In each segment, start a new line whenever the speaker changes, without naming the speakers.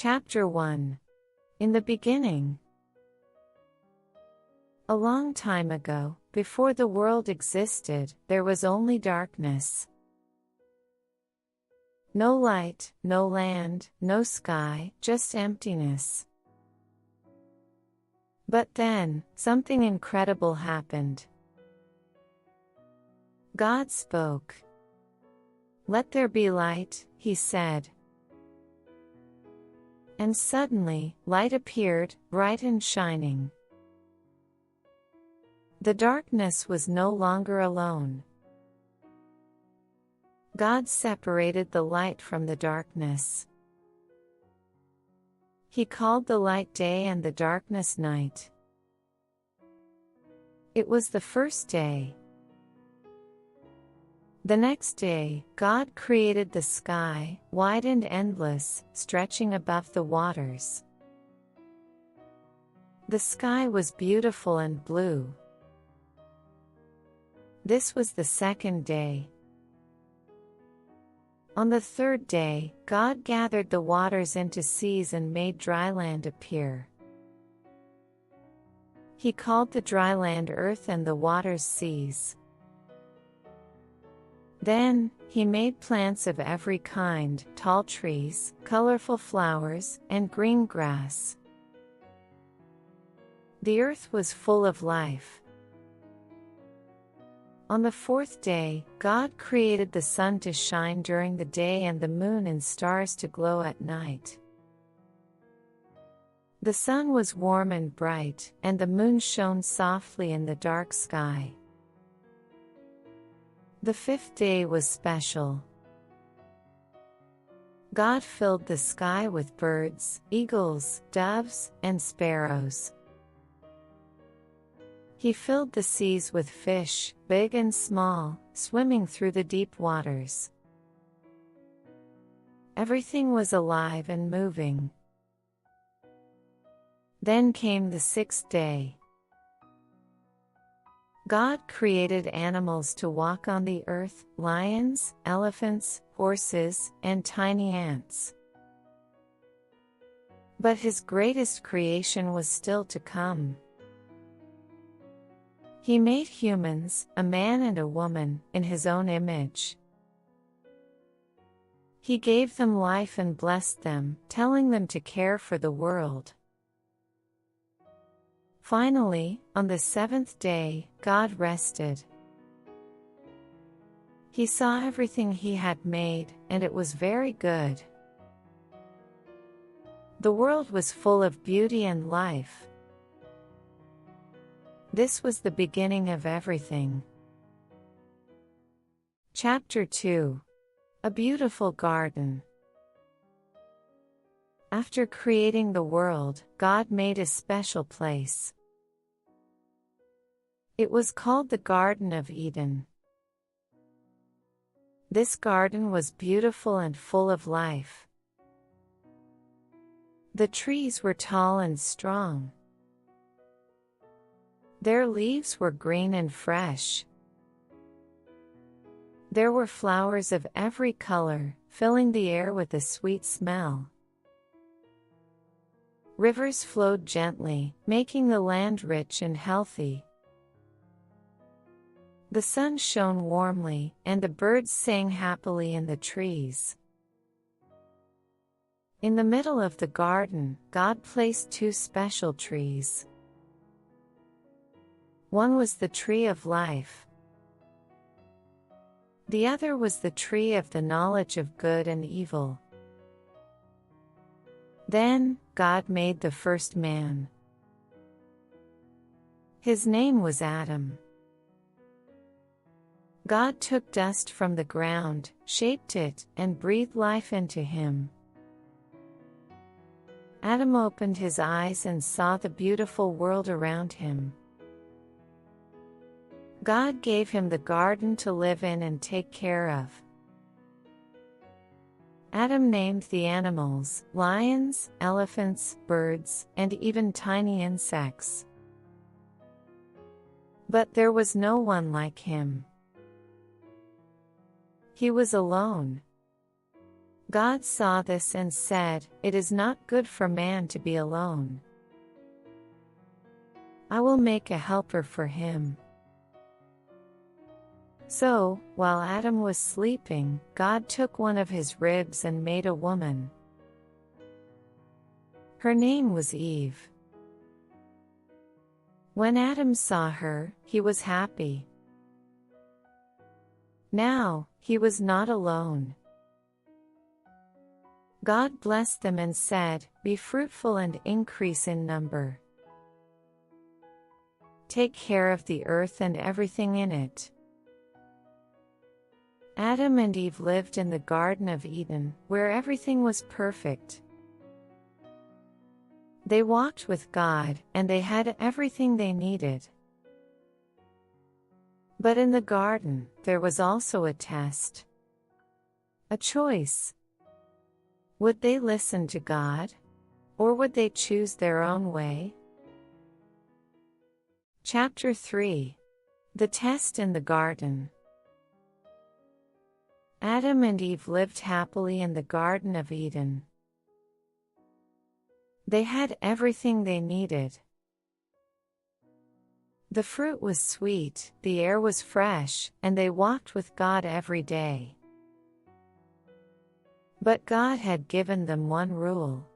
Chapter 1. In the beginning. A long time ago, before the world existed, there was only darkness. No light, no land, no sky, just emptiness. But then, something incredible happened. God spoke. "Let there be light," he said. And suddenly, light appeared, bright and shining. The darkness was no longer alone. God separated the light from the darkness. He called the light day and the darkness night. It was the first day. The next day, God created the sky, wide and endless, stretching above the waters. The sky was beautiful and blue. This was the second day. On the third day, God gathered the waters into seas and made dry land appear. He called the dry land earth and the waters seas. Then, he made plants of every kind, tall trees, colorful flowers, and green grass. The earth was full of life. On the fourth day, God created the sun to shine during the day and the moon and stars to glow at night. The sun was warm and bright, and the moon shone softly in the dark sky. The fifth day was special. God filled the sky with birds, eagles, doves, and sparrows. He filled the seas with fish, big and small, swimming through the deep waters. Everything was alive and moving. Then came the sixth day. God created animals to walk on the earth, lions, elephants, horses, and tiny ants. But his greatest creation was still to come. He made humans, a man and a woman, in his own image. He gave them life and blessed them, telling them to care for the world. Finally, on the seventh day, God rested. He saw everything he had made, and it was very good. The world was full of beauty and life. This was the beginning of everything. Chapter 2. A beautiful garden. After creating the world, God made a special place. It was called the Garden of Eden. This garden was beautiful and full of life. The trees were tall and strong. Their leaves were green and fresh. There were flowers of every color, filling the air with a sweet smell. Rivers flowed gently, making the land rich and healthy. The sun shone warmly, and the birds sang happily in the trees. In the middle of the garden, God placed two special trees. One was the tree of life. The other was the tree of the knowledge of good and evil. Then, God made the first man. His name was Adam. God took dust from the ground, shaped it, and breathed life into him. Adam opened his eyes and saw the beautiful world around him. God gave him the garden to live in and take care of. Adam named the animals, lions, elephants, birds, and even tiny insects. But there was no one like him. He was alone. God saw this and said, "It is not good for man to be alone. I will make a helper for him." So, while Adam was sleeping, God took one of his ribs and made a woman. Her name was Eve. When Adam saw her, he was happy. Now, he was not alone. God blessed them and said, "Be fruitful and increase in number. Take care of the earth and everything in it." Adam and Eve lived in the Garden of Eden, where everything was perfect. They walked with God, and they had everything they needed. But in the garden, there was also a test. A choice. Would they listen to God? Or would they choose their own way? Chapter 3. The Test in the Garden. Adam and Eve lived happily in the Garden of Eden. They had everything they needed. The fruit was sweet, the air was fresh, and they walked with God every day. But God had given them one rule.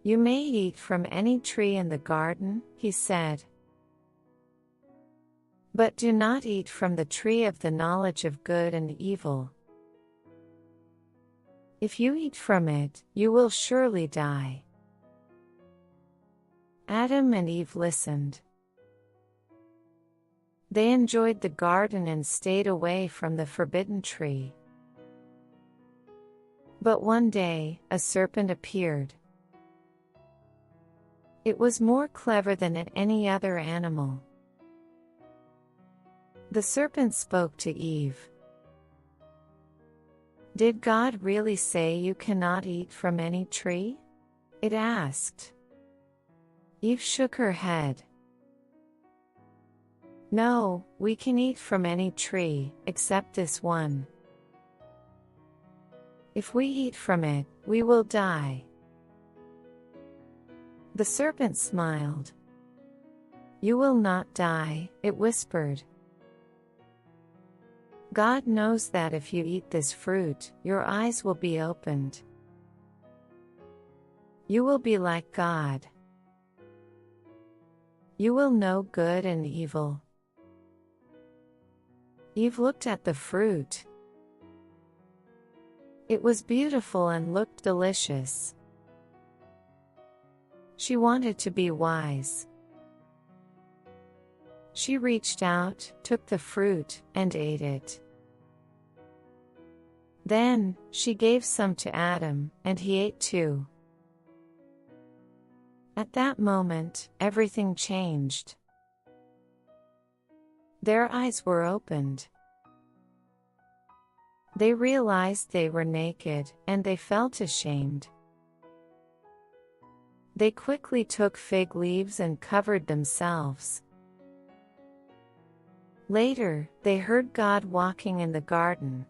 "You may eat from any tree in the garden," he said. "But do not eat from the tree of the knowledge of good and evil. If you eat from it, you will surely die." Adam and Eve listened. They enjoyed the garden and stayed away from the forbidden tree. But one day, a serpent appeared. It was more clever than any other animal. The serpent spoke to Eve. "Did God really say you cannot eat from any tree?" it asked. Eve shook her head. "No, we can eat from any tree, except this one. If we eat from it, we will die." The serpent smiled. "You will not die," it whispered. "God knows that if you eat this fruit, your eyes will be opened. You will be like God. You will know good and evil." Eve looked at the fruit. It was beautiful and looked delicious. She wanted to be wise. She reached out, took the fruit, and ate it. Then, she gave some to Adam, and he ate too. At that moment, everything changed. Their eyes were opened. They realized they were naked, and they felt ashamed. They quickly took fig leaves and covered themselves. Later, they heard God walking in the garden.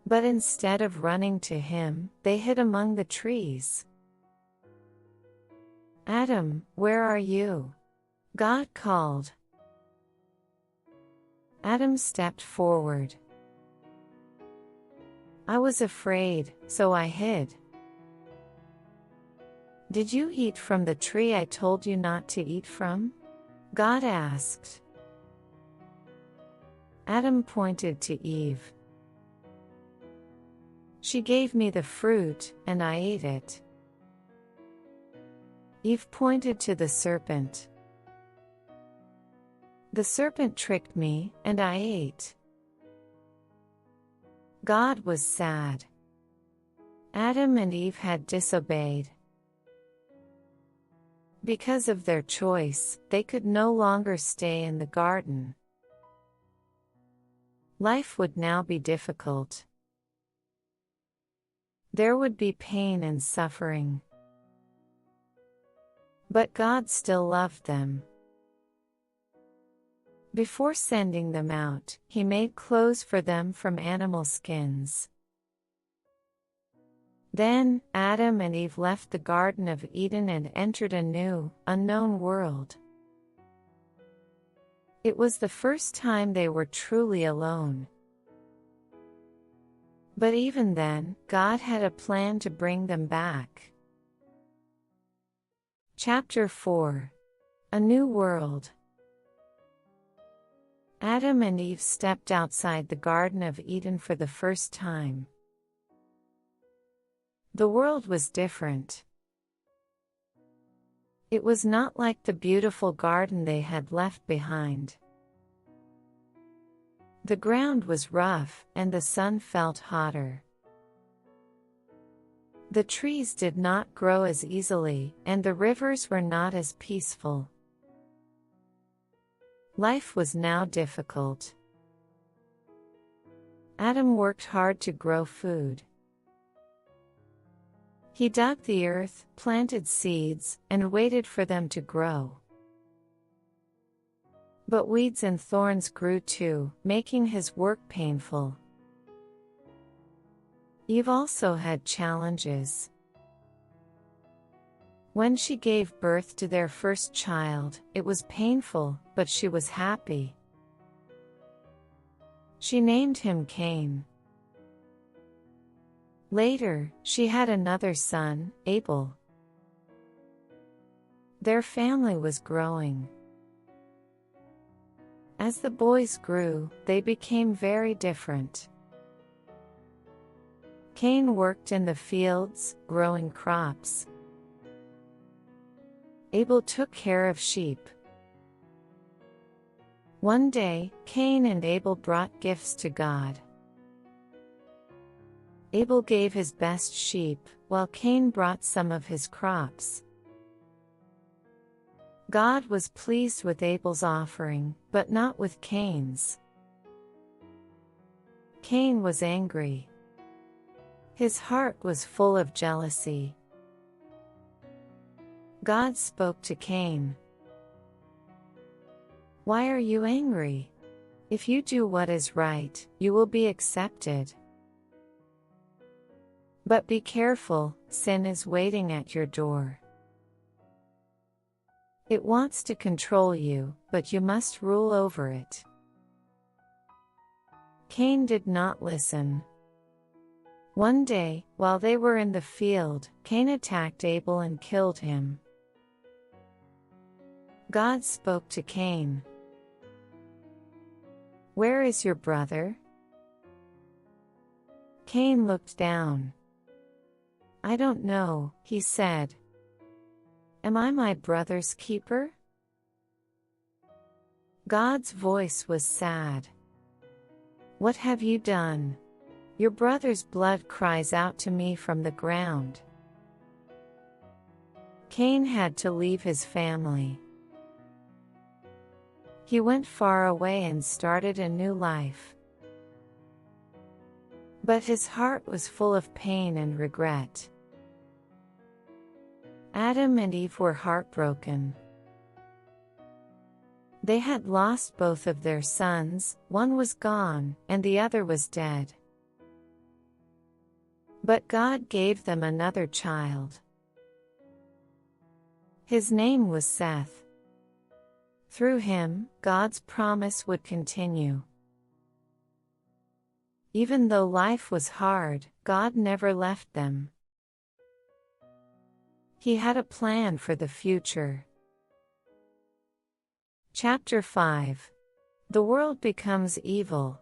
But instead of running to him, they hid among the trees. "Adam, where are you?" God called. Adam stepped forward. "I was afraid, so I hid." "Did you eat from the tree I told you not to eat from?" God asked. Adam pointed to Eve. "She gave me the fruit, and I ate it." Eve pointed to the serpent. "The serpent tricked me, and I ate." God was sad. Adam and Eve had disobeyed. Because of their choice, they could no longer stay in the garden. Life would now be difficult. There would be pain and suffering. But God still loved them. Before sending them out, he made clothes for them from animal skins. Then, Adam and Eve left the Garden of Eden and entered a new, unknown world. It was the first time they were truly alone. But even then, God had a plan to bring them back. Chapter 4. A New World. Adam and Eve stepped outside the Garden of Eden for the first time. The world was different. It was not like the beautiful garden they had left behind. The ground was rough, and the sun felt hotter. The trees did not grow as easily, and the rivers were not as peaceful. Life was now difficult. Adam worked hard to grow food. He dug the earth, planted seeds, and waited for them to grow. But weeds and thorns grew too, making his work painful. Eve also had challenges. When she gave birth to their first child, it was painful, but she was happy. She named him Cain. Later, she had another son, Abel. Their family was growing. As the boys grew, they became very different. Cain worked in the fields, growing crops. Abel took care of sheep. One day, Cain and Abel brought gifts to God. Abel gave his best sheep, while Cain brought some of his crops. God was pleased with Abel's offering, but not with Cain's. Cain was angry. His heart was full of jealousy. God spoke to Cain. "Why are you angry? If you do what is right, you will be accepted. But be careful, sin is waiting at your door. It wants to control you, but you must rule over it." Cain did not listen. One day, while they were in the field, Cain attacked Abel and killed him. God spoke to Cain. "Where is your brother?" Cain looked down. "I don't know," he said. "Am I my brother's keeper?" God's voice was sad. "What have you done? Your brother's blood cries out to me from the ground." Cain had to leave his family. He went far away and started a new life. But his heart was full of pain and regret. Adam and Eve were heartbroken. They had lost both of their sons, one was gone, and the other was dead. But God gave them another child. His name was Seth. Through him, God's promise would continue. Even though life was hard, God never left them. He had a plan for the future. Chapter 5. The world becomes evil.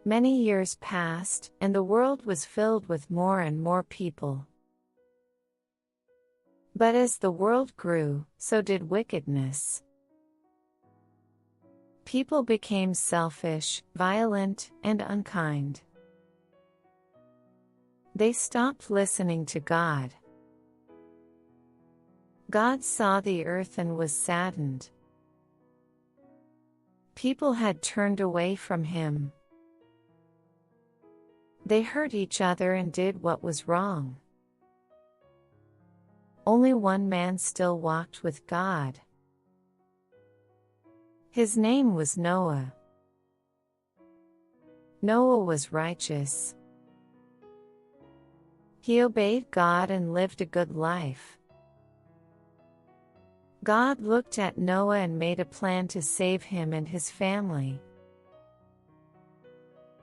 Many years passed, and the world was filled with more and more people. But as the world grew, so did wickedness. People became selfish, violent, and unkind. They stopped listening to God. God saw the earth and was saddened. People had turned away from him. They hurt each other and did what was wrong. Only one man still walked with God. His name was Noah. Noah was righteous. He obeyed God and lived a good life. God looked at Noah and made a plan to save him and his family.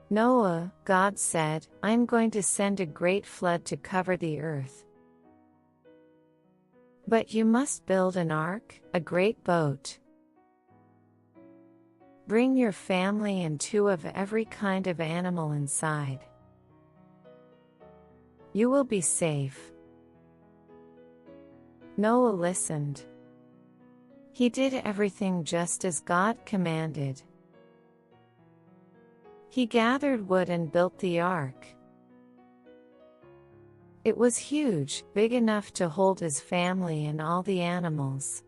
Noah, God said, I'm going to send a great flood to cover the earth. But you must build an ark, a great boat. Bring your family and 2 of every kind of animal inside. You will be safe. Noah listened. He did everything just as God commanded. He gathered wood and built the ark. It was huge, big enough to hold his family and all the animals.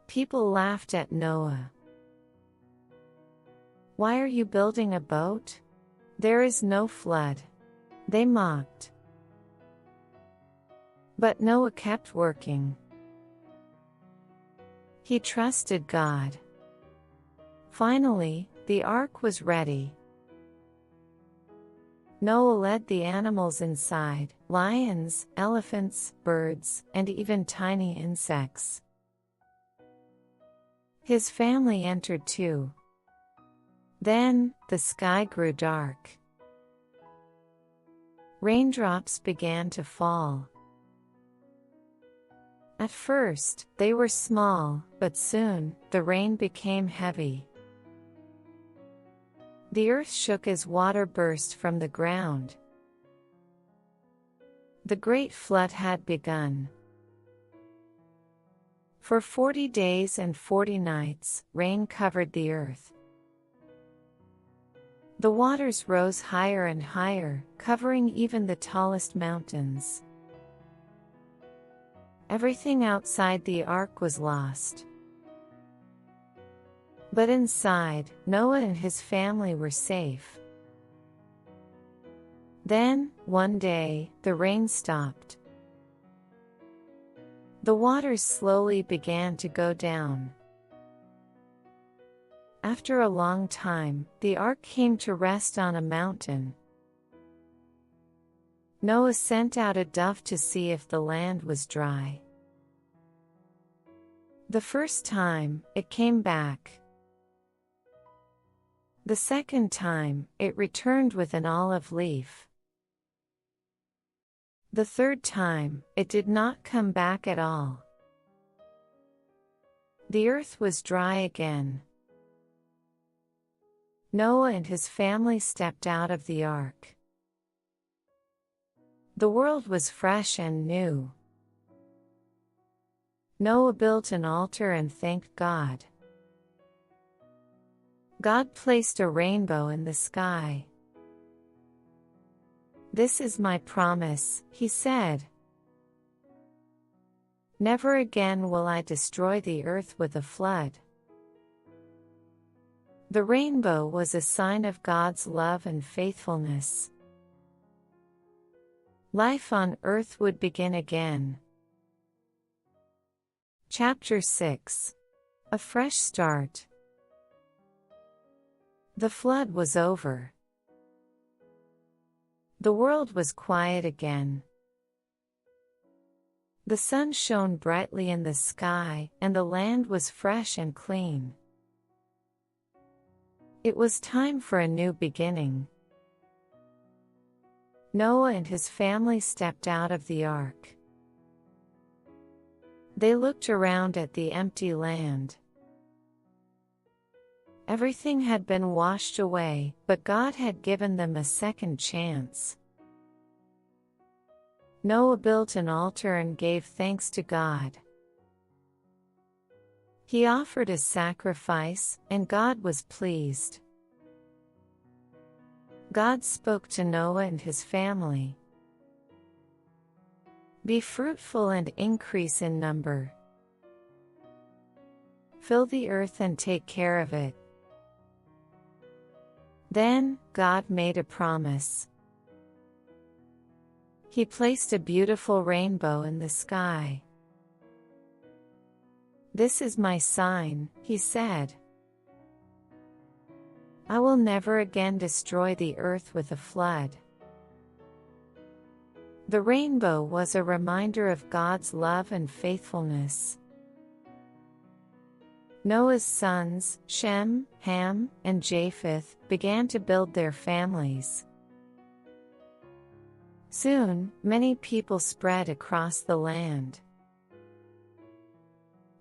People laughed at Noah. Why are you building a boat? There is no flood. They mocked. But Noah kept working. He trusted God. Finally, the ark was ready. Noah led the animals inside, lions, elephants, birds, and even tiny insects. His family entered too. Then, the sky grew dark. Raindrops began to fall. At first, they were small, but soon, the rain became heavy. The earth shook as water burst from the ground. The great flood had begun. For 40 days and 40 nights, rain covered the earth. The waters rose higher and higher, covering even the tallest mountains. Everything outside the ark was lost. But inside, Noah and his family were safe. Then, one day, the rain stopped. The waters slowly began to go down. After a long time, the ark came to rest on a mountain. Noah sent out a dove to see if the land was dry. The first time, it came back. The second time, it returned with an olive leaf. The third time, it did not come back at all. The earth was dry again. Noah and his family stepped out of the ark. The world was fresh and new. Noah built an altar and thanked God. God placed a rainbow in the sky. This is my promise, he said. Never again will I destroy the earth with a flood. The rainbow was a sign of God's love and faithfulness. Life on earth would begin again. Chapter 6. A Fresh Start. The flood was over. The world was quiet again. The sun shone brightly in the sky, and the land was fresh and clean. It was time for a new beginning. Noah and his family stepped out of the ark. They looked around at the empty land. Everything had been washed away, but God had given them a second chance. Noah built an altar and gave thanks to God. He offered a sacrifice, and God was pleased. God spoke to Noah and his family. Be fruitful and increase in number. Fill the earth and take care of it. Then, God made a promise. He placed a beautiful rainbow in the sky. "This is my sign," he said. "I will never again destroy the earth with a flood." The rainbow was a reminder of God's love and faithfulness. Noah's sons, Shem, Ham, and Japheth, began to build their families. Soon, many people spread across the land.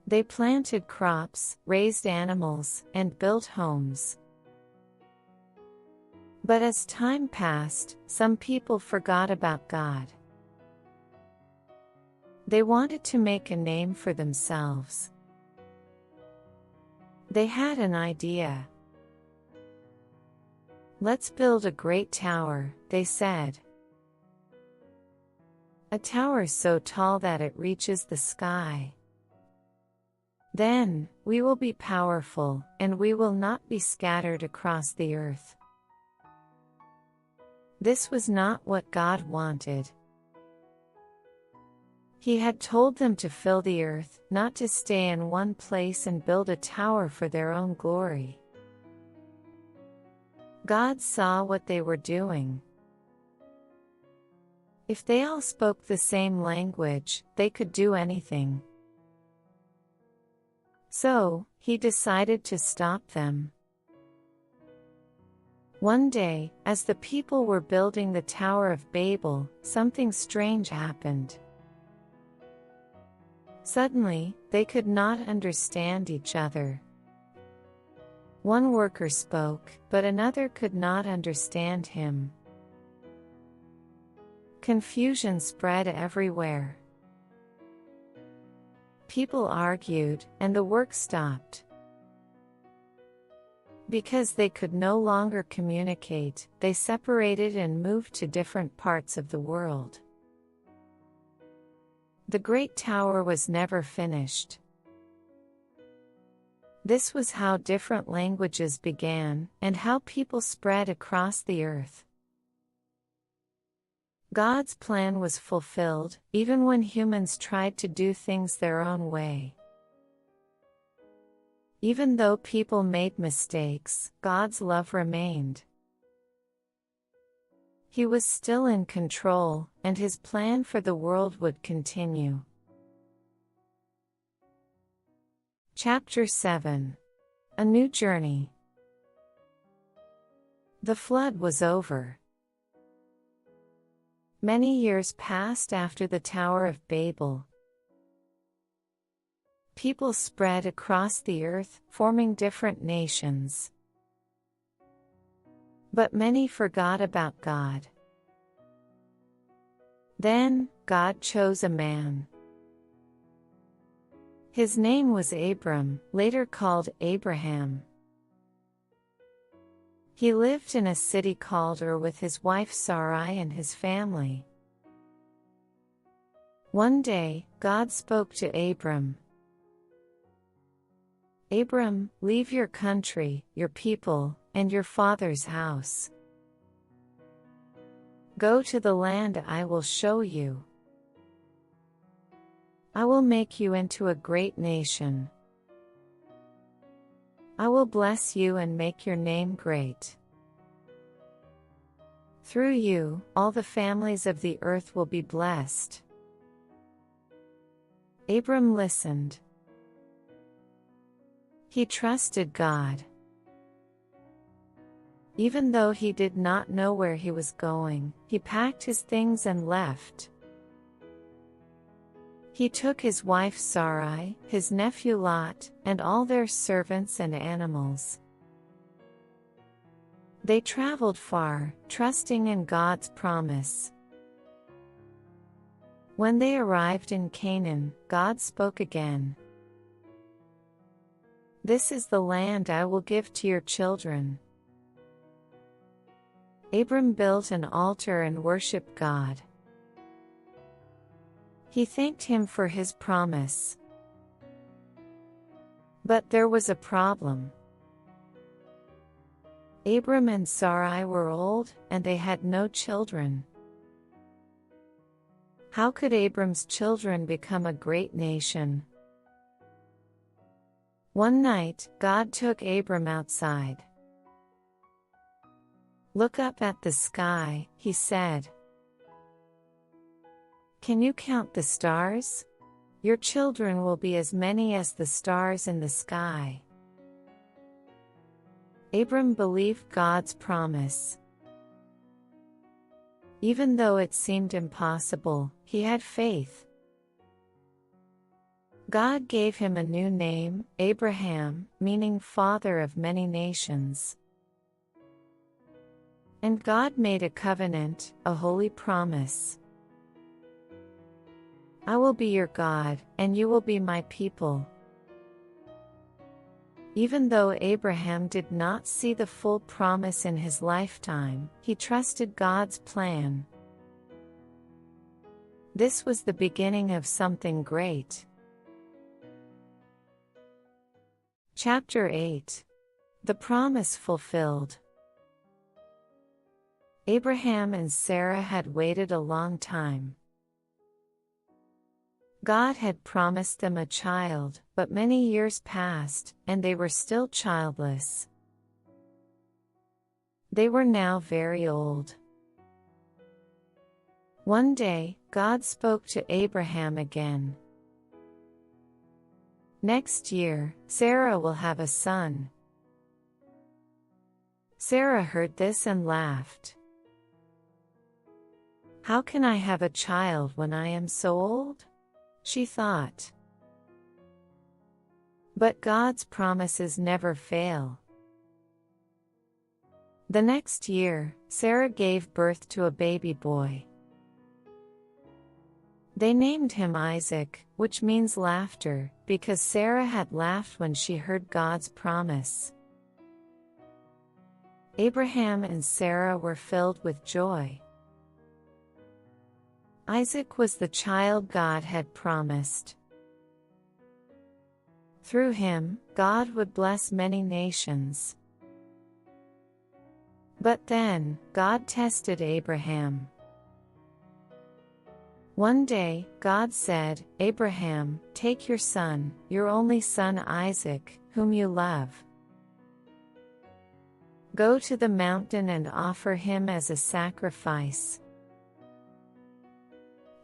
They planted crops, raised animals, and built homes. But as time passed, some people forgot about God. They wanted to make a name for themselves. They had an idea. "Let's build a great tower," they said. "A tower so tall that it reaches the sky. Then, we will be powerful, and we will not be scattered across the earth." This was not what God wanted. He had told them to fill the earth, not to stay in one place and build a tower for their own glory. God saw what they were doing. If they all spoke the same language, they could do anything. So, he decided to stop them. One day, as the people were building the Tower of Babel, something strange happened. Suddenly, they could not understand each other. One worker spoke, but another could not understand him. Confusion spread everywhere. People argued, and the work stopped. Because they could no longer communicate, they separated and moved to different parts of the world. The great tower was never finished. This was how different languages began, and how people spread across the earth. God's plan was fulfilled, even when humans tried to do things their own way. Even though people made mistakes, God's love remained. He was still in control, and his plan for the world would continue. Chapter 7. A New Journey. The flood was over. Many years passed after the Tower of Babel. People spread across the earth, forming different nations. But many forgot about God. Then, God chose a man. His name was Abram, later called Abraham. He lived in a city called Ur with his wife Sarai and his family. One day, God spoke to Abram. "Abram, leave your country, your people, and your father's house. Go to the land I will show you. I will make you into a great nation. I will bless you and make your name great. Through you, all the families of the earth will be blessed." Abram listened. He trusted God. Even though he did not know where he was going, he packed his things and left. He took his wife Sarai, his nephew Lot, and all their servants and animals. They traveled far, trusting in God's promise. When they arrived in Canaan, God spoke again. "This is the land I will give to your children." Abram built an altar and worshiped God. He thanked him for his promise. But there was a problem. Abram and Sarai were old, and they had no children. How could Abram's children become a great nation? One night, God took Abram outside. "Look up at the sky," he said. "Can you count the stars? Your children will be as many as the stars in the sky." Abram believed God's promise. Even though it seemed impossible, he had faith. God gave him a new name, Abraham, meaning father of many nations. And God made a covenant, a holy promise. "I will be your God, and you will be my people." Even though Abraham did not see the full promise in his lifetime, he trusted God's plan. This was the beginning of something great. Chapter 8. The Promise Fulfilled. Abraham and Sarah had waited a long time. God had promised them a child, but many years passed, and they were still childless. They were now very old. One day, God spoke to Abraham again. "Next year, Sarah will have a son." Sarah heard this and laughed. "How can I have a child when I am so old?" she thought. But God's promises never fail. The next year, Sarah gave birth to a baby boy. They named him Isaac, which means laughter, because Sarah had laughed when she heard God's promise. Abraham and Sarah were filled with joy. Isaac was the child God had promised. Through him, God would bless many nations. But then, God tested Abraham. One day, God said, "Abraham, take your son, your only son Isaac, whom you love. Go to the mountain and offer him as a sacrifice."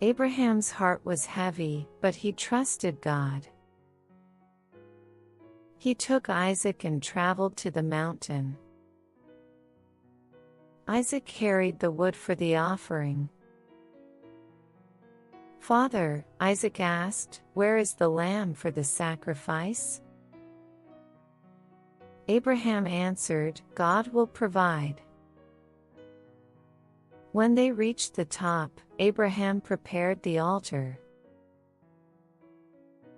Abraham's heart was heavy, but he trusted God. He took Isaac and traveled to the mountain. Isaac carried the wood for the offering. "Father," Isaac asked, "where is the lamb for the sacrifice?" Abraham answered, "God will provide." When they reached the top, Abraham prepared the altar.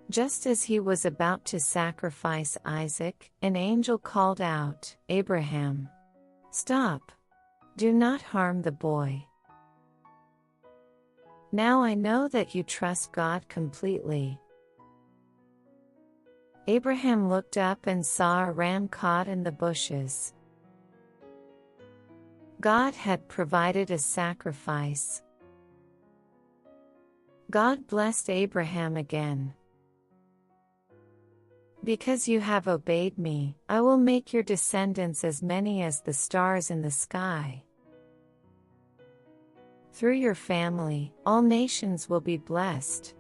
Just as he was about to sacrifice Isaac, an angel called out, "Abraham, stop! Do not harm the boy. Now I know that you trust God completely." Abraham looked up and saw a ram caught in the bushes. God had provided a sacrifice. God blessed Abraham again. "Because you have obeyed me, I will make your descendants as many as the stars in the sky. Through your family, all nations will be blessed."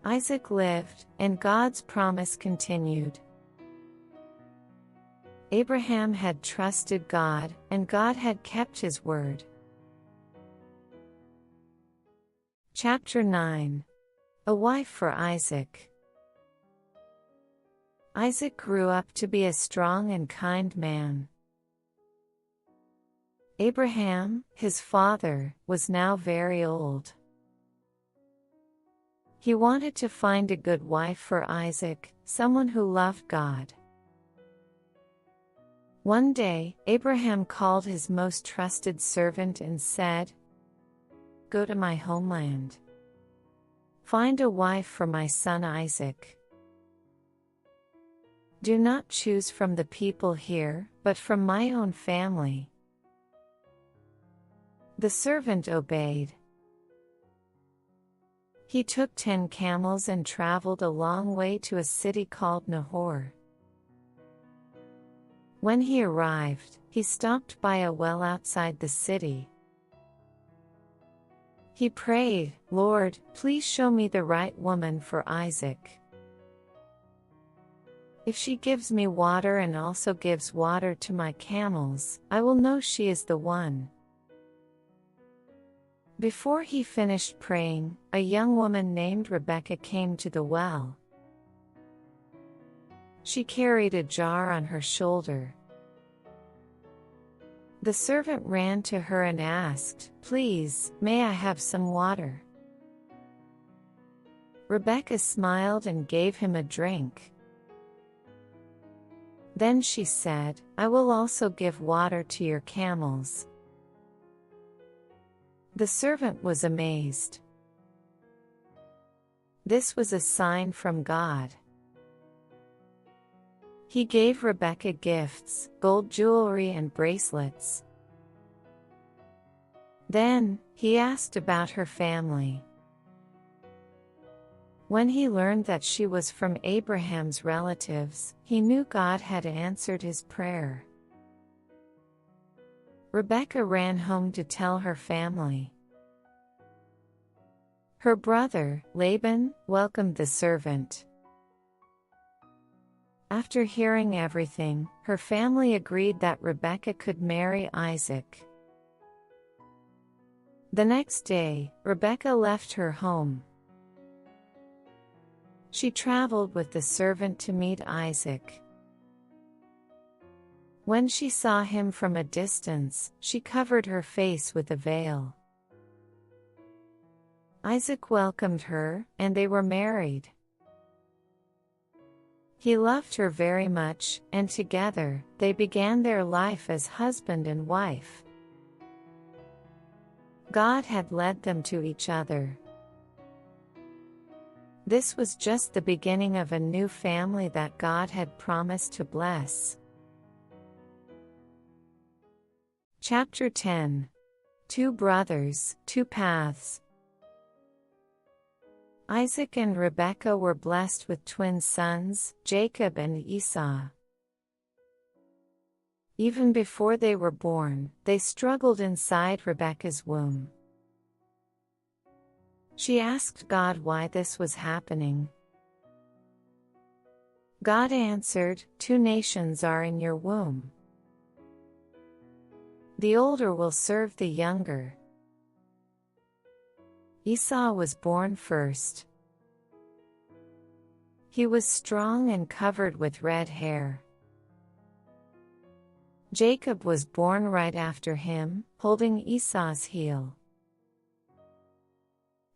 Isaac lived, and God's promise continued. Abraham had trusted God, and God had kept his word. Chapter 9. A wife for Isaac. Isaac grew up to be a strong and kind man. Abraham, his father, was now very old. He wanted to find a good wife for Isaac, someone who loved God. One day, Abraham called his most trusted servant and said, "Go to my homeland. Find a wife for my son Isaac. Do not choose from the people here, but from my own family." The servant obeyed. He took 10 camels and traveled a long way to a city called Nahor. When he arrived, he stopped by a well outside the city. He prayed, "Lord, please show me the right woman for Isaac. If she gives me water and also gives water to my camels, I will know she is the one." Before he finished praying, a young woman named Rebekah came to the well. She carried a jar on her shoulder. The servant ran to her and asked, "Please, may I have some water?" Rebekah smiled and gave him a drink. Then she said, "I will also give water to your camels." The servant was amazed. This was a sign from God. He gave Rebekah gifts, gold jewelry and bracelets. Then, he asked about her family. When he learned that she was from Abraham's relatives, he knew God had answered his prayer. Rebekah ran home to tell her family. Her brother, Laban, welcomed the servant. After hearing everything, her family agreed that Rebekah could marry Isaac. The next day, Rebekah left her home. She traveled with the servant to meet Isaac. When she saw him from a distance, she covered her face with a veil. Isaac welcomed her, and they were married. He loved her very much, and together, they began their life as husband and wife. God had led them to each other. This was just the beginning of a new family that God had promised to bless. Chapter 10. 2 Brothers, 2 Paths. Isaac and Rebekah were blessed with twin sons, Jacob and Esau. Even before they were born, they struggled inside Rebekah's womb. She asked God why this was happening. God answered, "2 nations are in your womb. The older will serve the younger." Esau was born first. He was strong and covered with red hair. Jacob was born right after him, holding Esau's heel.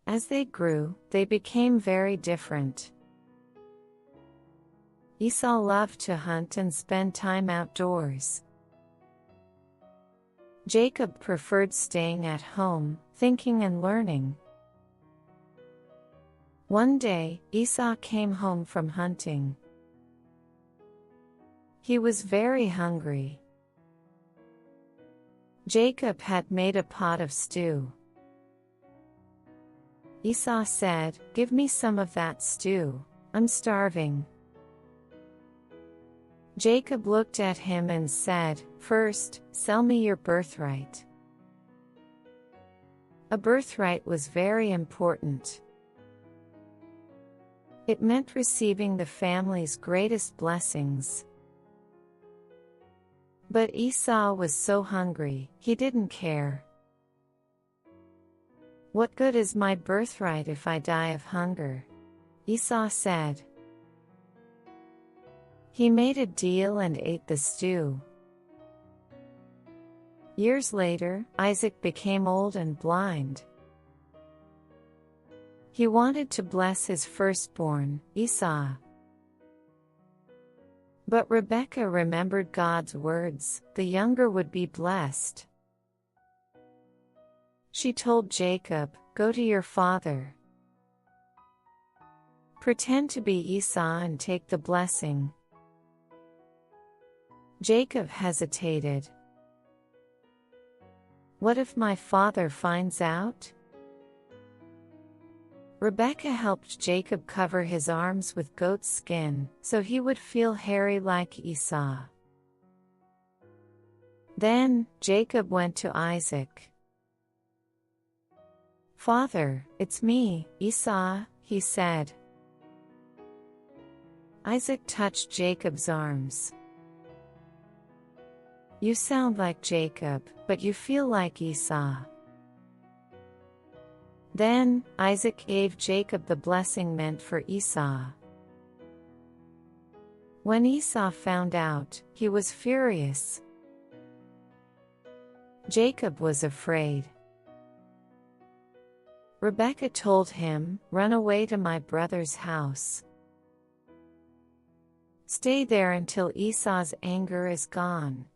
As they grew, they became very different. Esau loved to hunt and spend time outdoors. Jacob preferred staying at home, thinking and learning. One day, Esau came home from hunting. He was very hungry. Jacob had made a pot of stew. Esau said, "Give me some of that stew. I'm starving." Jacob looked at him and said, "First, sell me your birthright." A birthright was very important. It meant receiving the family's greatest blessings. But Esau was so hungry, he didn't care. "What good is my birthright if I die of hunger?" Esau said. He made a deal and ate the stew. Years later, Isaac became old and blind. He wanted to bless his firstborn, Esau. But Rebekah remembered God's words, the younger would be blessed. She told Jacob, "Go to your father. Pretend to be Esau and take the blessing." Jacob hesitated. "What if my father finds out?" Rebekah helped Jacob cover his arms with goat skin, so he would feel hairy like Esau. Then, Jacob went to Isaac. "Father, it's me, Esau," he said. Isaac touched Jacob's arms. "You sound like Jacob, but you feel like Esau." Then, Isaac gave Jacob the blessing meant for Esau. When Esau found out, he was furious. Jacob was afraid. Rebekah told him, "Run away to my brother's house. Stay there until Esau's anger is gone."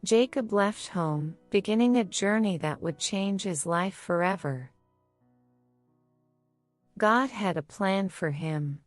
Jacob left home, beginning a journey that would change his life forever. God had a plan for him.